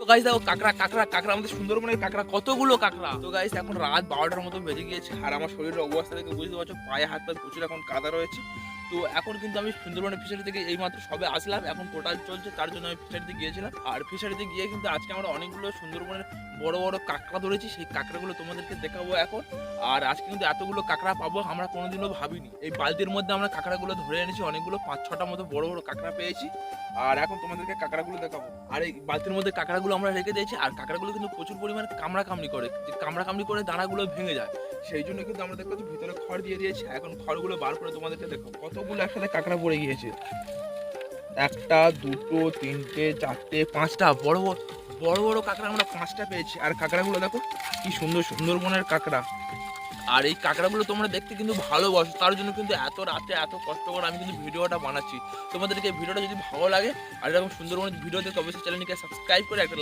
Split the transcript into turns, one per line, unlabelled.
তো গাইস দেখো কাঁকড়া কাঁকড়া কাঁকড়া আমাদের সুন্দরবনের কাঁকড়া, কতগুলো কাঁকড়া। তো গাইস এখন রাত 12টার মতো বেজে গিয়েছে আর আমার শরীরের অবস্থা দেখে বুঝতে পারছো, পায়ে হাত পা প্রচুর এখন কাদা রয়েছে। তো এখন কিন্তু আমি সুন্দরবনের ফিশারি থেকে এইমাত্র সবে আসলাম, এখন টোটাল চলছে, তার জন্য আমি ফিশারিতে গিয়েছিলাম। আর ফিশারিতে গিয়ে কিন্তু আজকে আমরা অনেকগুলো সুন্দরবনের বড় বড় কাঁকড়া ধরেছি, সেই কাঁকড়াগুলো তোমাদেরকে দেখাবো এখন। আর আজকে কিন্তু এতগুলো কাঁকড়া পাবো আমরা কোনোদিনও ভাবিনি। এই বালতির মধ্যে আমরা কাঁকড়াগুলো ধরে এনেছি, অনেকগুলো 5-6টা মতো বড় বড় কাঁকড়া পেয়েছি। আর এখন তোমাদেরকে কাঁকড়াগুলো দেখাবো। আর এই বালতির মধ্যে কাঁকড়াগুলো আমরা রেখে দিয়েছি, আর কাঁকড়াগুলো কিন্তু প্রচুর পরিমাণে কামড়াকামড়ি করে, যে কামড়াকামড়ি করে দানাগুলো ভেঙে যায়। সেই জন্য কিন্তু আমরা দেখতে পাচ্ছি ভিতরে খড় দিয়ে দিয়েছি। এখন খড়গুলো বার করে তোমাদেরকে দেখো কতগুলো একসাথে কাঁকড়া পড়ে গিয়েছে। একটা, দুটো, তিনটে, চারটে, পাঁচটা বড় বড় বড় বড় কাঁকড়া আমরা 5টা পেয়েছি। আর কাঁকড়াগুলো দেখো কি সুন্দর, সুন্দরবনের কাঁকড়া। আর এই কাঁকড়াগুলো তোমরা দেখতে কিন্তু ভালোবাসো, তার জন্য কিন্তু এত রাতে এত কষ্ট করে আমি কিন্তু ভিডিওটা বানাচ্ছি। তোমাদেরকে ভিডিওটা যদি ভালো লাগে আর এরকম সুন্দরবনের ভিডিও দেখতে অবশ্যই চ্যানেলটিকে সাবস্ক্রাইব করে একটা